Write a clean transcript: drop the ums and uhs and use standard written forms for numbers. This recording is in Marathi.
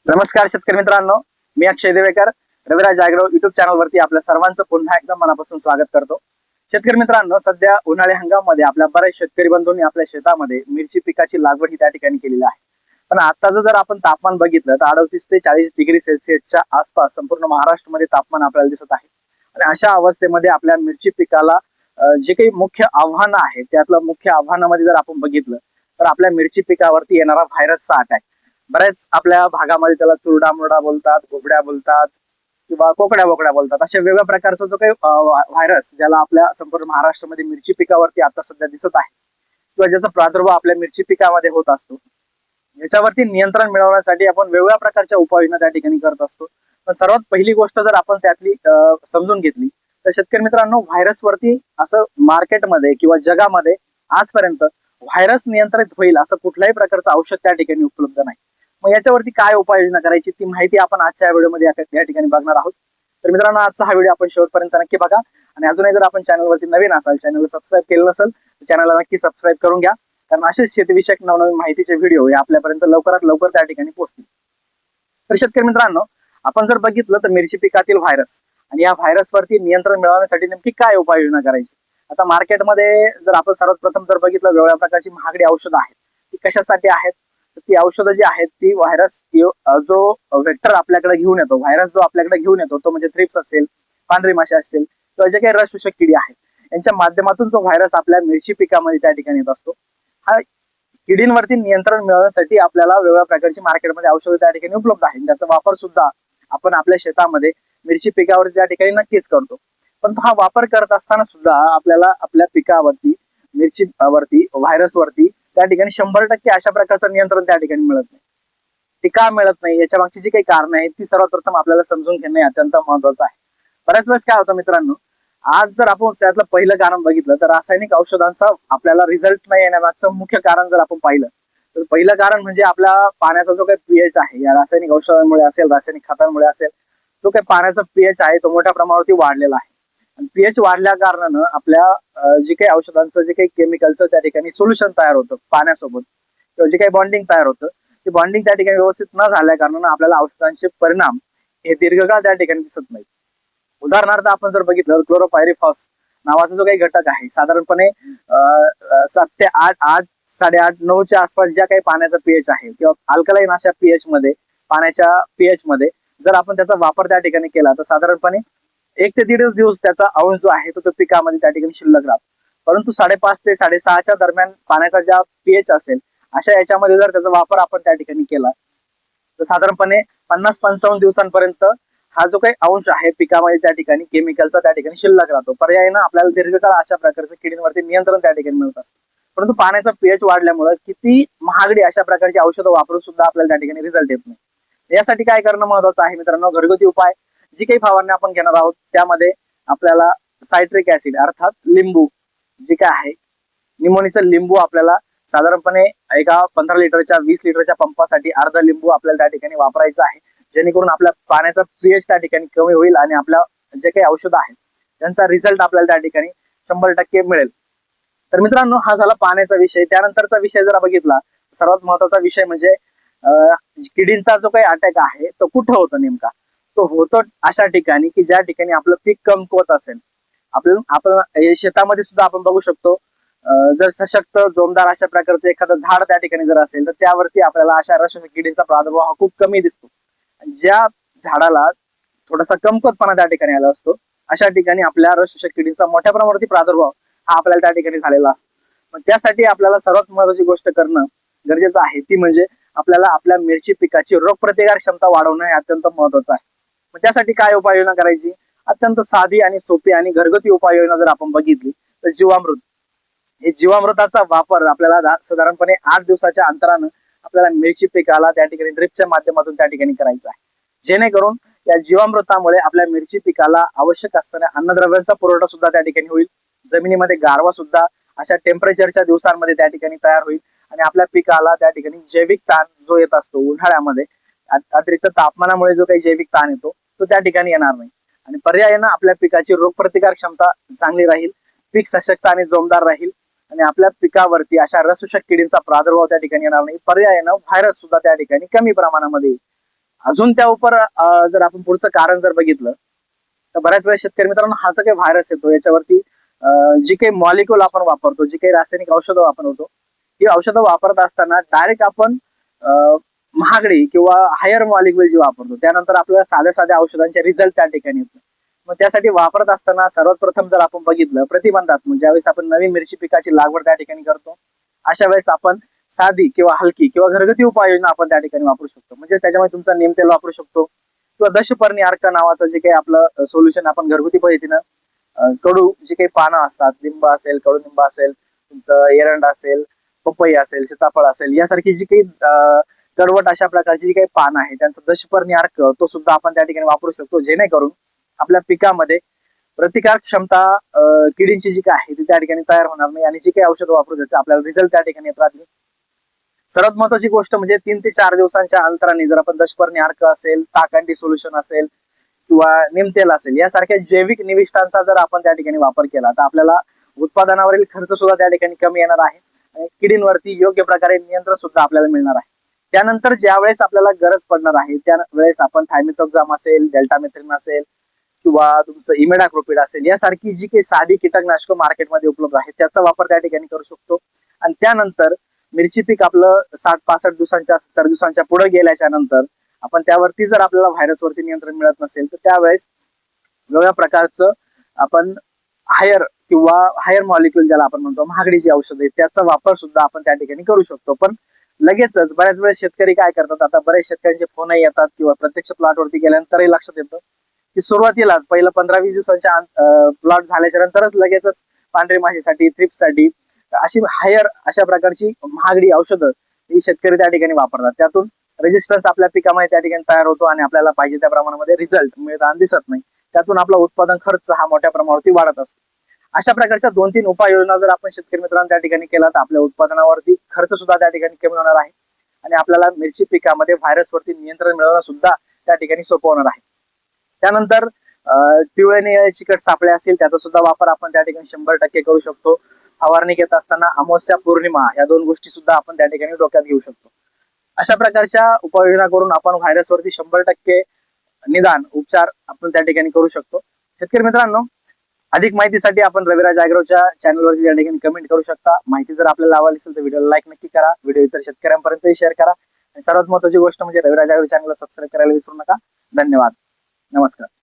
नमस्कार शेतकरी मित्रांनो, मी अक्षय देवेकर रविराज ॲग्रो युट्यूब चॅनलवरती आपल्या सर्वांचं पुन्हा एकदा मनापासून स्वागत करतो। शेतकरी मित्रांनो, सध्या उन्हाळी हंगामामध्ये आपल्या बऱ्याच शेतकरी बंधूंनी आपल्या शेतामध्ये मिरची पिकाची लागवड ही त्या ठिकाणी केलेली आहे। पण आताचं जर आपण तापमान बघितलं तर 38 ते 40 डिग्री सेल्सिअसच्या आसपास संपूर्ण महाराष्ट्रामध्ये तापमान आपल्याला दिसत आहे। आणि अशा अवस्थेमध्ये आपल्या मिरची पिकाला जे काही मुख्य आव्हान आहे त्यातलं मुख्य आव्हानामध्ये जर आपण बघितलं तर आपल्या मिरची पिकावरती येणारा व्हायरसचा अटॅक। बऱ्याच आपल्या भागामध्ये त्याला चुरडा मुरडा बोलतात, घोबड्या बोलतात किंवा कोकड्या बोकड्या बोलतात। अशा वेगवेगळ्या प्रकारचा जो काही व्हायरस ज्याला आपल्या संपूर्ण महाराष्ट्रामध्ये मिरची पिकावरती आता सध्या दिसत आहे किंवा ज्याचा प्रादुर्भाव आपल्या मिरची पिकामध्ये होत असतो, याच्यावरती नियंत्रण मिळवण्यासाठी आपण वेगवेगळ्या प्रकारच्या उपाययोजना त्या ठिकाणी करत असतो। पण सर्वात पहिली गोष्ट जर आपण त्यातली समजून घेतली तर शेतकरी मित्रांनो, व्हायरस वरती असं मार्केटमध्ये किंवा जगामध्ये आजपर्यंत व्हायरस नियंत्रित होईल असं कुठल्याही प्रकारचं औषध त्या ठिकाणी उपलब्ध नाही। मग याच्यावरती काय उपाययोजना करायची ती माहिती आपण आजच्या व्हिडिओमध्ये या ठिकाणी बघणार आहोत। तर मित्रांनो, आजचा हा व्हिडिओ आपण शेवटपर्यंत नक्की बघा आणि अजूनही जर आपण चॅनलवरती नवीन असाल, चॅनलला सबस्क्राईब केलं नसेल तर चॅनलला नक्की सबस्क्राईब करून घ्या, कारण असेच शेतीविषयक नवनवीन माहितीचे व्हिडिओ हे आपल्यापर्यंत लवकरात लवकर त्या ठिकाणी पोहोचतील। तर शेतकरी मित्रांनो, आपण जर बघितलं तर मिरची पिकातील व्हायरस आणि या व्हायरसवरती नियंत्रण मिळवण्यासाठी नेमकी काय उपाययोजना करायची। आता मार्केटमध्ये जर आपण सर्वात प्रथम जर बघितलं, वेगवेगळ्या प्रकारची महागडी औषधं आहेत, ती कशासाठी आहेत? ती औषधं जी आहेत ती व्हायरस जो वेक्टर आपल्याकडे घेऊन येतो, व्हायरस जो आपल्याकडे घेऊन येतो तो म्हणजे थ्रिप्स असेल, पांढरी माशी असेल किंवा जे काही रसशोषक किडी आहेत, यांच्या माध्यमातून जो व्हायरस आपल्या मिरची पिकामध्ये त्या ठिकाणी येत असतो। हा किडींवरती नियंत्रण मिळवण्यासाठी आपल्याला वेगवेगळ्या प्रकारची मार्केटमध्ये औषधं त्या ठिकाणी उपलब्ध आहेत, त्याचा वापर सुद्धा आपण आपल्या शेतामध्ये मिरची पिकावरती त्या ठिकाणी नक्कीच करतो। पण हा वापर करत असताना सुद्धा आपल्याला आपल्या पिकावरती मिरची वरती व्हायरस वरती त्या ठिकाणी 100% अशा प्रकारचं नियंत्रण त्या ठिकाणी मिळत नाही। ते का मिळत नाही, याच्या मागची जी काही कारण आहेत ती सर्वात प्रथम आपल्याला समजून घेणे अत्यंत महत्वाचं आहे। बऱ्याच वेळेस काय होतं मित्रांनो, आज जर आपण त्यातलं पहिलं कारण बघितलं तर रासायनिक औषधांचा आपल्याला रिझल्ट नाही येण्यामागचं मुख्य कारण जर आपण पाहिलं तर पहिलं कारण म्हणजे आपल्या पाण्याचा जो काही पीएच आहे, या रासायनिक औषधांमुळे असेल, रासायनिक खतांमुळे असेल, जो काही पाण्याचा पीएच आहे तो मोठ्या प्रमाणावरती वाढलेला आहे। आणि पीएच वाढल्या कारणानं आपल्या जे काही औषधांचं जे काही केमिकलचं त्या ठिकाणी सोल्युशन तयार होतं पाण्यासोबत किंवा जे काही बॉन्डिंग तयार होतं, ते बॉन्डिंग त्या ठिकाणी व्यवस्थित न झाल्या कारणानं आपल्याला औषधांचे परिणाम हे दीर्घकाळ त्या ठिकाणी दिसत नाहीत। उदाहरणार्थ आपण जर बघितलं, क्लोरोपायरिफॉस नावाचा जो काही घटक आहे, साधारणपणे 7 ते 8 8.5 9च्या आसपास ज्या काही पाण्याचा पीएच आहे किंवा अल्कलाईन अशा पीएच मध्ये, पाण्याच्या पीएच मध्ये जर आपण त्याचा वापर त्या ठिकाणी केला तर साधारणपणे 1 ते 1.5 दिवस त्याचा अंश जो आहे तो पिकामध्ये त्या ठिकाणी शिल्लक राहतो। परंतु 5.5 ते 6.5च्या दरम्यान पाण्याचा ज्या पीएच असेल अशा याच्यामध्ये जर त्याचा वापर आपण त्या ठिकाणी केला तर साधारणपणे 50-55 दिवसांपर्यंत हा जो काही अंश आहे पिकामध्ये त्या ठिकाणी केमिकलचा त्या ठिकाणी शिल्लक राहतो। पर्यायानं आपल्याला दीर्घकाळ अशा प्रकारचे किडींवरती नियंत्रण त्या ठिकाणी मिळत असतं। परंतु पाण्याचा पीएच वाढल्यामुळे किती महागडी अशा प्रकारची औषधं वापरून सुद्धा आपल्याला त्या ठिकाणी रिझल्ट येत नाही। यासाठी काय करणं महत्वाचं आहे मित्रांनो, घरगुती उपाय जी काही फवारणी आपण घेणार आहोत त्यामध्ये आपल्याला सायट्रिक ऍसिड अर्थात लिंबू जे काय आहे, निमोनिचं लिंबू आपल्याला साधारणपणे एका 15 लिटरच्या 20 लिटरच्या पंपासाठी अर्धा लिंबू आपल्याला त्या ठिकाणी वापरायचं आहे, जेणेकरून आपल्या पाण्याचा पीएच त्या ठिकाणी कमी होईल आणि आपल्या जे काही औषध आहेत त्यांचा रिझल्ट आपल्याला त्या ठिकाणी 100% मिळेल। तर मित्रांनो, हा झाला पाण्याचा विषय। त्यानंतरचा विषय जर बघितला, सर्वात महत्वाचा विषय म्हणजे किडींचा जो काही अटॅक आहे तो कुठं होतो नेमका, तो होतो अशा ठिकाणी की ज्या ठिकाणी आपलं पीक कमकुवत असेल। आपण शेतामध्ये सुद्धा आपण बघू शकतो, जर सशक्त जोमदार अशा प्रकारचं एखादं झाड त्या ठिकाणी जर असेल तर त्यावरती आपल्याला अशा रसशोषक किडीचा प्रादुर्भाव हा खूप कमी दिसतो। ज्या झाडाला थोडासा कमकुवतपणा त्या ठिकाणी आला असतो अशा ठिकाणी आपल्या रसशोषक किडीचा मोठ्या प्रमाणावरती प्रादुर्भाव हा आपल्याला त्या ठिकाणी झालेला असतो। मग त्यासाठी आपल्याला सर्वात महत्वाची गोष्ट करणं गरजेचं आहे ती म्हणजे आपल्याला आपल्या मिरची पिकाची रोगप्रतिकार क्षमता वाढवणं हे अत्यंत महत्वाचं आहे। मग त्यासाठी काय उपाययोजना करायची? अत्यंत साधी आणि सोपी आणि घरगुती उपाययोजना जर आपण बघितली तर जीवामृत, हे जीवामृताचा वापर आपल्याला साधारणपणे 8 दिवसाच्या अंतरानं आपल्याला मिरची पिकाला त्या ठिकाणी ड्रिपच्या माध्यमातून त्या ठिकाणी करायचं आहे, जेणेकरून या जीवामृतामुळे आपल्या मिरची पिकाला आवश्यक असणाऱ्या अन्नद्रव्यांचा पुरवठा सुद्धा त्या ठिकाणी होईल, जमिनीमध्ये गारवा सुद्धा अशा टेम्परेचरच्या दिवसांमध्ये त्या ठिकाणी तयार होईल आणि आपल्या पिकाला त्या ठिकाणी जैविक ताण जो येत असतो उन्हाळ्यामध्ये, अतिरिक्त तापमानामुळे जो काही जैविक ताण येतो तो त्या ठिकाणी येणार नाही आणि पर्यायानं आपल्या पिकाची रोगप्रतिकार क्षमता चांगली राहील, पीक सशक्त आणि जोमदार राहील आणि आपल्या पिकावरती अशा रसशोषक किडींचा प्रादुर्भाव त्या ठिकाणी येणार नाही। पर्यायानं व्हायरस सुद्धा त्या ठिकाणी कमी प्रमाणामध्ये येईल। अजून त्या उपर जर आपण पुढचं कारण जर बघितलं तर बऱ्याच वेळेस शेतकरी मित्रांनो हा जो काही व्हायरस येतो याच्यावरती जी काही मॉलिक्युल आपण वापरतो, जी काही रासायनिक औषधं वापरतो, ती औषधं वापरत असताना डायरेक्ट आपण महागडी किंवा हायर मॉलिक्युल जी वापरतो त्यानंतर आपल्याला साध्या साध्या औषधांचे रिझल्ट त्या ठिकाणी येतो. मग त्यासाठी वापरत असताना सर्वात प्रथम जर आपण बघितलं प्रतिबंधात्मक ज्यावेळेस आपण नवीन मिरची पिकाची लागवड त्या ठिकाणी करतो अशा वेळेस आपण साधी किंवा हलकी किंवा घरगुती उपाययोजना आपण त्या ठिकाणी वापरू शकतो. म्हणजे त्याच्यामध्ये तुमचा नीमतेल वापरू शकतो किंवा दशपर्णी अर्क नावाचं जे काही आपलं सोल्युशन आपण घरगुती पद्धतीनं कडू जी काही पानं असतात, लिंब असेल, कडुलिंब असेल, तुमचं एरंड असेल, पपई असेल, सीताफळ असेल, यासारखी जी काही कडवट अशा प्रकारची जी काही पानं आहे त्यांचा दशपर्णी अर्क तो सुद्धा आपण त्या ठिकाणी वापरू शकतो, जेणेकरून आपल्या पिकामध्ये प्रतिकार क्षमता किडींची जी काय आहे ती त्या ठिकाणी तयार होणार नाही आणि जी काही औषध वापरू त्याचे आपल्याला रिझल्ट त्या ठिकाणी येत राहतील. सर्वात महत्वाची गोष्ट म्हणजे 3 ते 4 दिवसांच्या अंतराने जर आपण दशपर्णी अर्क असेल, ताकांडी सोल्युशन असेल किंवा नीमतेल असेल यासारख्या जैविक निविष्ठांचा जर आपण त्या ठिकाणी वापर केला तर आपल्याला उत्पादनावरील खर्च सुद्धा त्या ठिकाणी कमी येणार आहे आणि किडींवरती योग्य प्रकारे नियंत्रण सुद्धा आपल्याला मिळणार आहे. त्यानंतर ज्या वेळेस आपल्याला गरज पडणार आहे त्यावेळेस आपण थायमिथोक्झाम असेल, डेल्टामेथ्रिन असेल किंवा तुमचं इमिडाक्लोपिड असेल यासारखी जी काही साधी कीटकनाशक मार्केटमध्ये उपलब्ध आहे त्याचा वापर त्या ठिकाणी करू शकतो. आणि त्यानंतर मिरची पीक आपलं 60-65 दिवसांच्या 70 दिवसांच्या पुढे गेल्याच्या नंतर आपण त्यावरती जर आपल्याला व्हायरस वरती नियंत्रण मिळत नसेल तर त्यावेळेस वेगळ्या प्रकारचं आपण हायर मॉलिक्युल ज्याला आपण म्हणतो महागडी जी औषध आहे त्याचा वापर सुद्धा आपण त्या ठिकाणी करू शकतो. पण लगेचच बऱ्याच वेळेस शेतकरी काय करतात, आता बरेच शेतकऱ्यांचे फोनही येतात किंवा प्रत्यक्ष प्लॉटवरती गेल्यानंतरही लक्षात येतं की सुरुवातीलाच पहिलं 15-20 दिवसांच्या प्लॉट झाल्याच्या नंतरच लगेचच पांढरी माशीसाठी, थ्रिप्ससाठी अशी हायर अशा प्रकारची महागडी औषधं ही शेतकरी त्या ठिकाणी वापरतात. त्यातून रेजिस्टन्स आपल्या पिकामध्ये त्या ठिकाणी तयार होतो आणि आपल्याला पाहिजे त्या प्रमाणामध्ये रिझल्ट मिळताना दिसत नाही. त्यातून आपला उत्पादन खर्च हा मोठ्या प्रमाणावरती वाढत असतो. अशा प्रकारच्या 2-3 उपाययोजना जर आपण शेतकरी मित्रांनो त्या ठिकाणी केला तर आपल्या उत्पादनावरती खर्च सुद्धा त्या ठिकाणी कमी होणार आहे आणि आपल्याला मिरची पिकामध्ये व्हायरस वरती नियंत्रण मिळवणं सुद्धा त्या ठिकाणी सोपं होणार आहे. त्यानंतर पिवळे निळे चिकट सापळे असतील त्याचा सुद्धा वापर आपण त्या ठिकाणी 100% करू शकतो. फवारणी घेत असताना अमावस्या पौर्णिमा या 2 गोष्टी सुद्धा आपण त्या ठिकाणी डोक्यात घेऊ शकतो. अशा प्रकारच्या उपाययोजना करून आपण व्हायरस वरती 100% निदान उपचार आपण त्या ठिकाणी करू शकतो. शेतकरी मित्रांनो, अधिक माहितीसाठी आपण रविराज ॲग्रोच्या चॅनलवरती त्या ठिकाणी कमेंट करू शकता. माहिती जर आपल्याला आवडली असेल तर व्हिडिओला लाईक नक्की करा, व्हिडिओ इतर शेतकऱ्यांपर्यंतही शेअर करा आणि सर्वात महत्त्वाची गोष्ट म्हणजे रविराज ॲग्रो चॅनलला सबस्क्राईब करायला विसरू नका. धन्यवाद. नमस्कार.